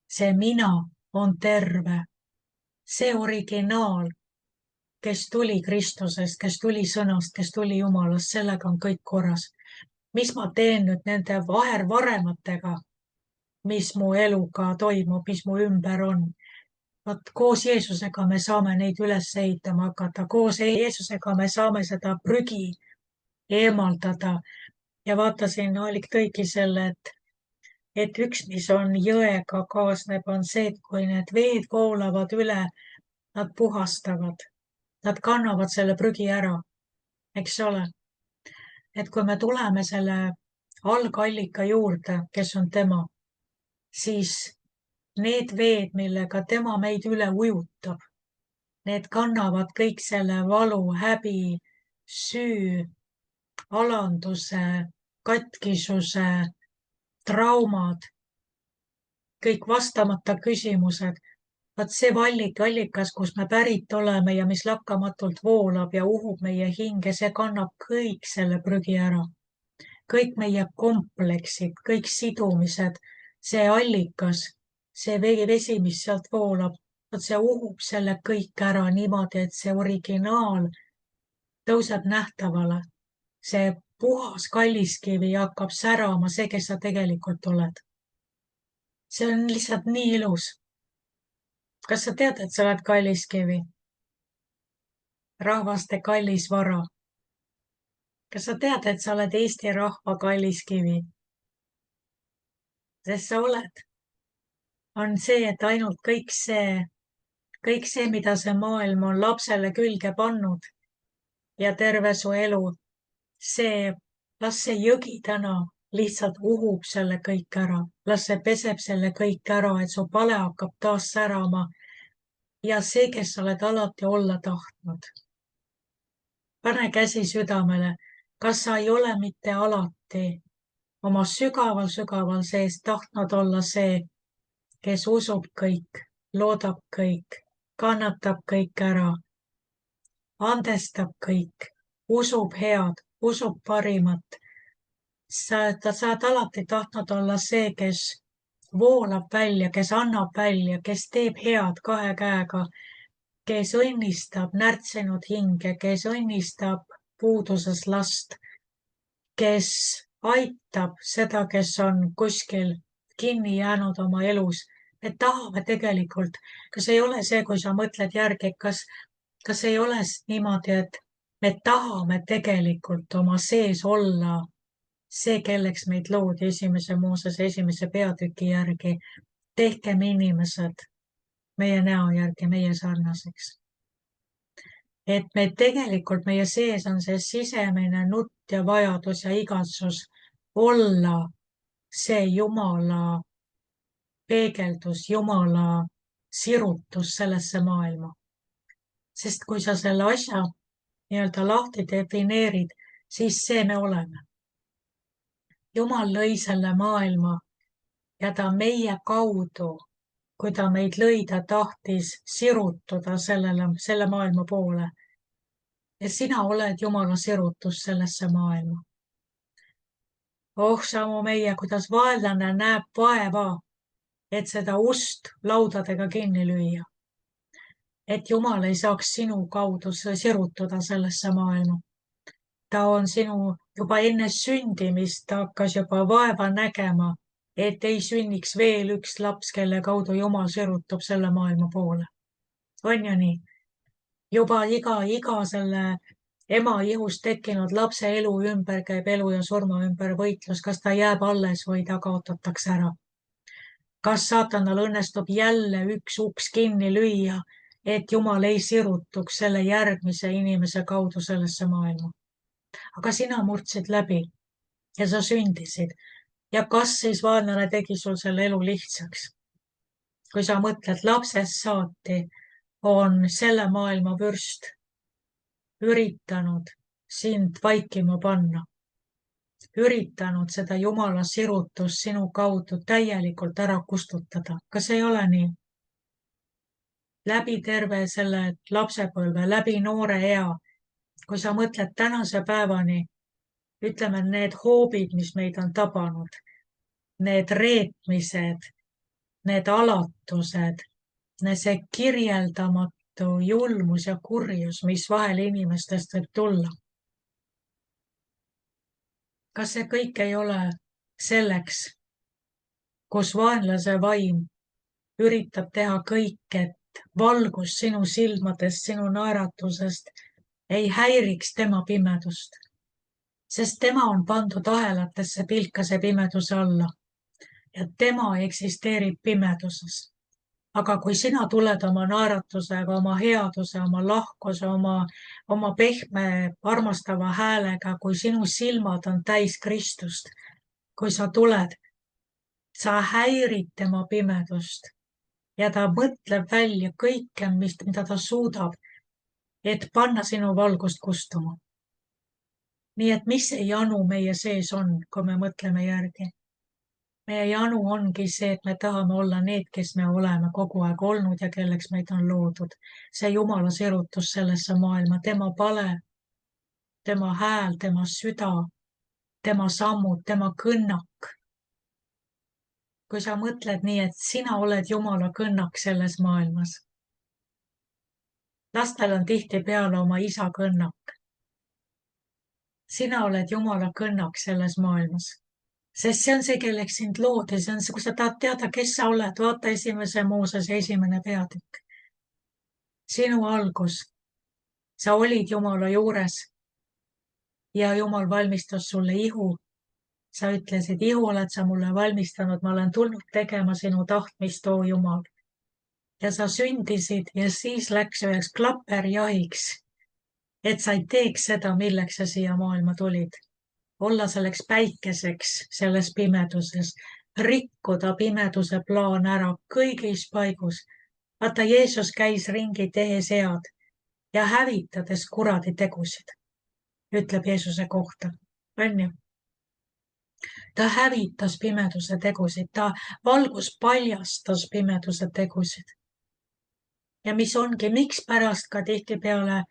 Speaker 1: See mina on terve. See originaal, kes tuli Kristusest, kes tuli sõnast, kes tuli Jumalast, sellega on kõik korras. Mis ma teen nüüd nende varematega, mis mu eluga toimub, mis mu ümber on? Vot koos Jeesusega me saame neid üles ehitama hakata, koos Jeesusega me saame seda prügi eemaldada. Ja vaatasin, Aalik tõigi selle, et üks, mis on jõega kaasneb, on see, et kui need veed voolavad üle, nad puhastavad, nad kannavad selle prügi ära, eks ole. Et kui me tuleme selle algallika juurde, kes on tema, siis need veed, millega tema meid üle ujutab, need kannavad kõik selle valu, häbi, süü, alanduse, katkisuse, traumad, kõik vastamata küsimused. Vaat see allikas, kus me pärit oleme ja mis lakkamatult voolab ja uhub meie hinge, see kannab kõik selle prügi ära. Kõik meie kompleksid, kõik sidumised, see allikas, see vesi, mis sealt voolab, vot see uhub selle kõik ära niimoodi, et see originaal tõuseb nähtavale. See puhas kalliskivi hakkab särama, see, kes sa tegelikult oled. See on lihtsalt nii ilus. Kas sa tead, et sa oled kalliskivi? Rahvaste kallis vara. Kas sa tead, et sa oled Eesti rahva kalliskivi? Sest sa oled. On see, et ainult kõik see, mida see maailm on lapsele külge pannud ja terve su elu, las see jõgi täna lihtsalt uhub selle kõik ära. Las see peseb selle kõik ära, et su pale hakkab taas särama ja see, kes sa oled alati olla tahtnud. Pane käsi südamele, kas sa ei ole mitte alati oma sügaval sees tahtnud olla see, kes usub kõik, loodab kõik, kannatab kõik ära, andestab kõik, usub head, usub parimat. Sa saad alati tahtnud olla see, kes voolab välja, kes annab välja, kes teeb head kahe käega, kes õnnistab närtsinud hinge, kes õnnistab puuduses last, kes aitab seda, kes on kuskil kinni jäänud oma elus. Me tahame tegelikult, kas ei ole see, kui sa mõtled järgi, kas ei ole niimoodi, et me tahame tegelikult oma sees olla see, kelleks meid loodi esimese Moosese esimese peatüki järgi. Tehkem inimesed meie näo järgi, meie sarnaseks. Et me tegelikult, meie sees on see sisemine nutt ja vajadus ja igatsus olla see Jumala peegeldus, Jumala sirutus sellesse maailma. Sest kui sa selle asja nii-öelda lahti defineerid, siis see me oleme. Jumal lõi selle maailma ja ta meie kaudu, kui ta meid lõi, ta tahtis sirutuda selle maailma poole. Ja sina oled Jumala sirutus sellesse maailma. Oh, samu meie, kuidas vaenlane näeb vaeva, et seda ust laudadega kinni lüüa. Et Jumal ei saaks sinu kaudu sirutuda sellesse maailma. Ta on sinu juba enne sündimist, ta hakkas juba vaeva nägema, et ei sünniks veel üks laps, kelle kaudu Jumal sirutub selle maailma poole. On ju nii? Juba iga selle ema ihust tekkinud lapse elu ümber käib elu ja surma ümber võitlus, kas ta jääb alles või ta kaotatakse ära. Kas saatanal õnnestub jälle üks uks kinni lüüa, et Jumal ei sirutuks selle järgmise inimese kaudu sellesse maailma. Aga sina murdsid läbi ja sa sündisid. Ja kas siis vaenlane tegi sul selle elu lihtsaks? Kui sa mõtled, lapsest saati on selle maailma vürst üritanud sind vaikima panna. üritanud seda Jumala sirutust sinu kaudu täielikult ära kustutada. Kas ei ole nii? Läbi terve selle lapsepõlve, läbi noore ea, kui sa mõtled tänase päevani, ütleme, need hoobid, mis meid on tabanud, need reetmised, need alatused, see kirjeldamatu julmus ja kurjus, mis vahel inimestest võib tulla. Kas see kõik ei ole selleks, kus vaenlase vaim üritab teha kõik, et valgus sinu silmadest, sinu naeratusest ei häiriks tema pimedust, sest tema on pandud ahelatesse pilkase pimeduse alla ja tema eksisteerib pimeduses. Aga kui sina tuled oma naeratusega, oma headuse, oma lahkuse, oma pehme, armastava häälega, kui sinu silmad on täis Kristust, kui sa tuled, sa häirid tema pimedust ja ta mõtleb välja kõike, mida ta suudab, et panna sinu valgust kustuma. Nii et mis see janu meie sees on, kui me mõtleme järgi? Meie janu ongi see, et me tahame olla need, kes me oleme kogu aeg olnud ja kelleks meid on loodud. See Jumala sirutus sellesse maailma, tema pale, tema hääl, tema süda, tema sammud, tema kõnnak. Kui sa mõtled nii, et sina oled Jumala kõnnak selles maailmas. Lastel on tihtipeale oma isa kõnnak. Sina oled Jumala kõnnak selles maailmas. Sest see on see, kelleks sind loodi, see on see, kui sa tahad teada, kes sa oled, vaata 1. Moosese 1. peatükk. Sinu algus, sa olid Jumala juures ja Jumal valmistas sulle ihu. Sa ütlesid, ihu oled sa mulle valmistanud, ma olen tulnud tegema sinu tahtmist, oo Jumal. Ja sa sündisid ja siis läks üheks klapperjahiks, et sa ei teeks seda, milleks sa siia maailma tulid. Olla selleks päikeseks selles pimeduses, rikkuda pimeduse plaan ära kõigis paigus. Vaata, Jeesus käis ringi tehes head ja hävitades kuradi tegusid, ütleb Jeesuse kohta. On ju? Ta hävitas pimeduse tegusid, ta valgus paljastas pimeduse tegusid. Ja mis ongi, miks pärast ka tihtipeale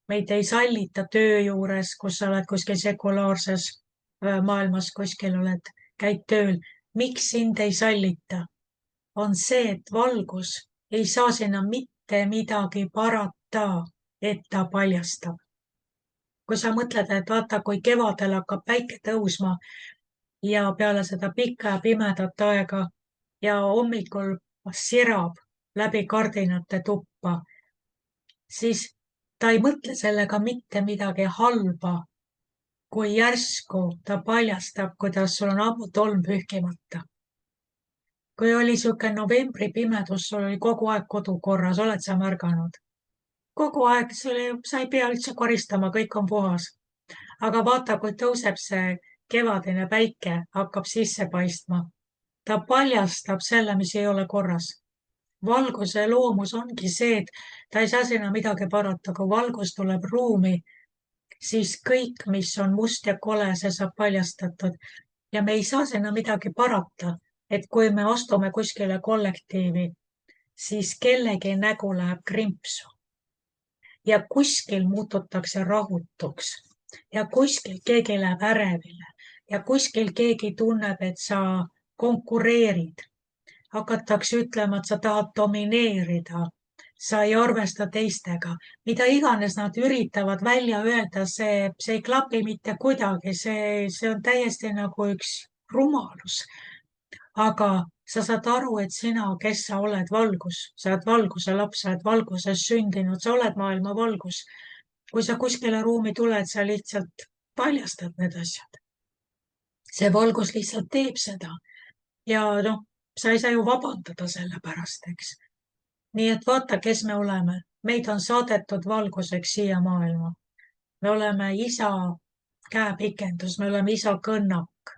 Speaker 1: meid ei sallita töö juures, kus sa oled kuskil sekulaarses maailmas, kuskil käid tööl, miks sind ei sallita, on see, et valgus ei saa sinna mitte midagi parata, et ta paljastab. Kui sa mõtled, et vaata, kui kevadel hakkab päike tõusma ja peale seda pikka ja pimedat aega ja hommikul sirab läbi kardinate tuppa, siis ta ei mõtle sellega mitte midagi halba, kui järsku ta paljastab, kuidas sul on ammu tolm pühkimata. Kui oli siuke novembri pimedus, sul oli kogu aeg kodu korras, oled sa märganud? Kogu aeg, sa ei pea üldse koristama, kõik on puhas. Aga vaata, kui tõuseb see kevadine päike, hakkab sisse paistma. Ta paljastab selle, mis ei ole korras. Valguse loomus ongi see, et ta ei saa sinna midagi parata, kui valgus tuleb ruumi, siis kõik, mis on must ja kole, see saab paljastatud ja me ei saa sinna midagi parata, et kui me astume kuskile kollektiivi, siis kellegi nägu läheb krimpsu ja kuskil muututakse rahutuks ja kuskil keegi läheb ärevile ja kuskil keegi tunneb, et sa konkureerid. Hakatakse ütlema, et sa tahad domineerida. Sa ei arvesta teistega, mida iganes nad üritavad välja öelda, see ei klapi mitte kuidagi, see on täiesti nagu üks rumalus. Aga sa saad aru, et sina, kes sa oled valgus, sa oled valguse laps, sa oled valguses sündinud, sa oled maailma valgus. Kui sa kuskile ruumi tuled, sa lihtsalt paljastad need asjad. See valgus lihtsalt teeb seda ja sa ei saa ju vabandada selle pärast, eks. Nii et vaata, kes me oleme. Meid on saadetud valguseks siia maailma. Me oleme isa käepikendus, me oleme isa kõnnak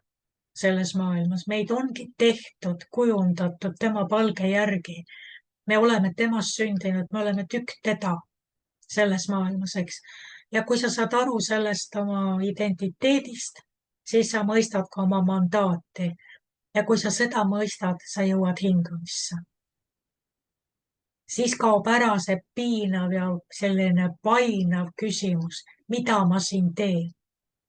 Speaker 1: selles maailmas. Meid ongi tehtud, kujundatud tema palge järgi. Me oleme temast sündinud, me oleme tükk teda selles maailmas, eks. Ja kui sa saad aru sellest oma identiteedist, siis sa mõistad ka oma mandaati ja kui sa seda mõistad, sa jõuad hingamisse. Siis kaob ära see piinav ja selline painav küsimus, mida ma siin teen,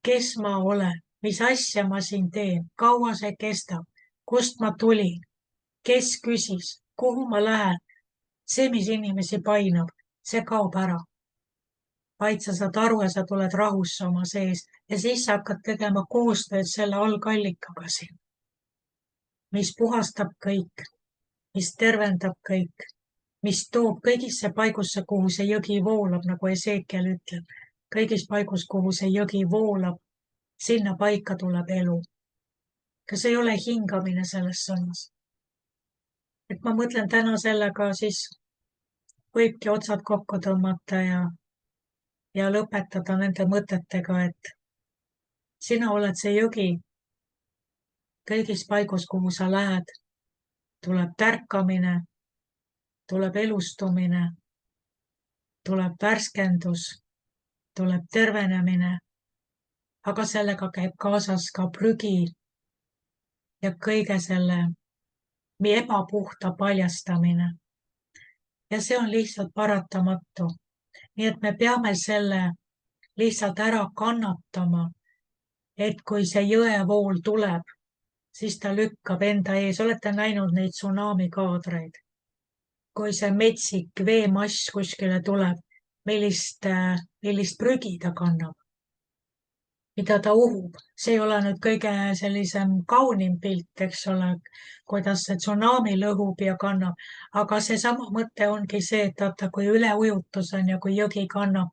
Speaker 1: kes ma olen, mis asja ma siin teen, kaua see kestab, kust ma tulin, kes küsis, kuhu ma lähen. See, mis inimesi painab, see kaob ära. Vaid sa saad aru ja sa tuled rahusse oma sees ja siis sa hakkad tegema koostööd selle algallikaga siin, mis puhastab kõik, mis tervendab kõik, mis toob kõigisse paigusse, kuhu see jõgi voolab, nagu Esekiel ütleb. Kõigis paigus, kuhu see jõgi voolab, sinna paika tuleb elu. Kas ei ole hingamine selles sõnas? Et ma mõtlen täna sellega siis võibki otsad kokku tõmmata ja lõpetada nende mõtetega, et sina oled see jõgi. Kõigis paigus, kuhu sa lähed, tuleb tärkamine, tuleb elustumine, tuleb värskendus, tuleb tervenemine, aga sellega käib kaasas ka prügi ja kõige selle ebapuhta paljastamine. Ja see on lihtsalt paratamatu. Nii et me peame selle lihtsalt ära kannatama, et kui see jõevool tuleb, siis ta lükkab enda ees. Olete näinud neid tsunami kaadreid? Kui see metsik veemass kuskile tuleb, millist prügi ta kannab, mida ta uhub. See ei ole nüüd kõige sellisem kaunim pilt, eks ole, kuidas see tsunami lõhub ja kannab. Aga seesama mõte ongi see, et vaata, kui üleujutus on ja kui jõgi kannab,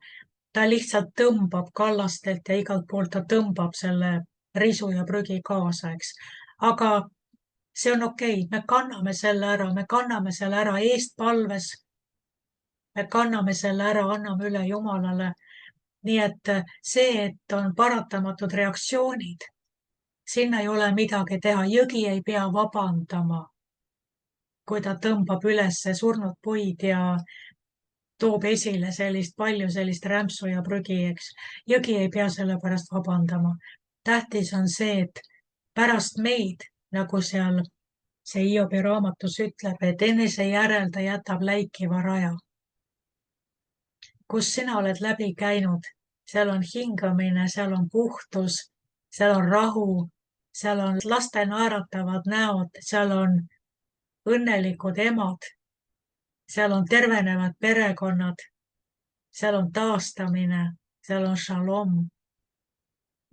Speaker 1: ta lihtsalt tõmbab kallastelt ja igalt poolt ta tõmbab selle risu ja prügi kaasa, eks. Aga see on okei, me kanname selle ära eestpalves. Me kanname selle ära, anname üle Jumalale. Nii et see, et on paratamatud reaktsioonid, sinna ei ole midagi teha. Jõgi ei pea vabandama, kui ta tõmbab üles surnud puid ja toob esile palju sellist rämpsu ja prügi, eks. Jõgi ei pea selle pärast vabandama. Tähtis on see, et pärast meid, nagu seal see Hiobi raamatus ütleb, et enese järel ta jätab läikiva raja. Kus sina oled läbi käinud, seal on hingamine, seal on puhtus, seal on rahu, seal on laste naeratavad näod, seal on õnnelikud emad, seal on tervenevad perekonnad, seal on taastamine, seal on šalom.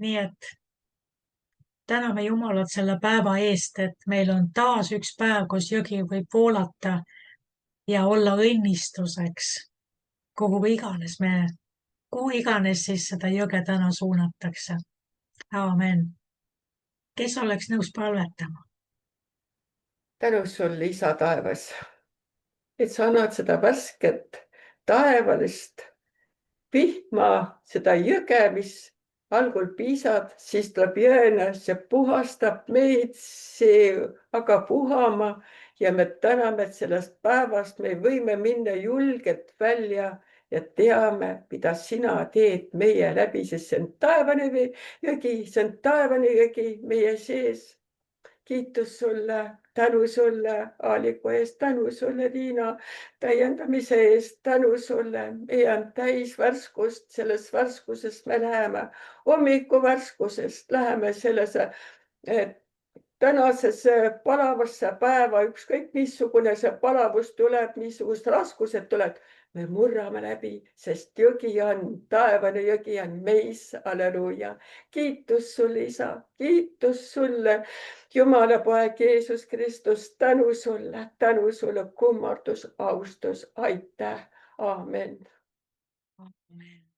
Speaker 1: Nii et täname Jumalat selle päeva eest, et meil on taas üks päev, kus jõgi võib voolata ja olla õnnistuseks, kuhu iganes siis seda jõge täna suunatakse. Aamen. Kes oleks nõus palvetama?
Speaker 4: Tänu sulle, Isa taevas, et sa annad seda värsket taevalist vihma, seda jõge, mis algul piisab, siis tuleb jõena, see puhastab meid, see hakkab puhama ja me täname, et sellest päevast me võime minna julgelt välja ja teame, mida sina teed meie läbi, sest see on taevane jõgi, see on taevane jõgi meie sees. Kiitus sulle, tänu sulle Aaliku eest, tänu sulle Tiina täiendamise eest, tänu sulle. Meie on täis värskust, selles värskusest me läheme, hommikuvärskusest läheme sellesse tänasesse palavasse päeva, ükskõik missugune see palavus tuleb, missugused raskused tuleb, me murrame läbi, sest jõgi on, taevane jõgi on meis, halleluuja. Kiitus sulle, Isa, kiitus sulle, Jumala poeg Jeesus Kristus, tänu sulle, kummardus, austus, aitäh, aamen.
Speaker 1: Amen.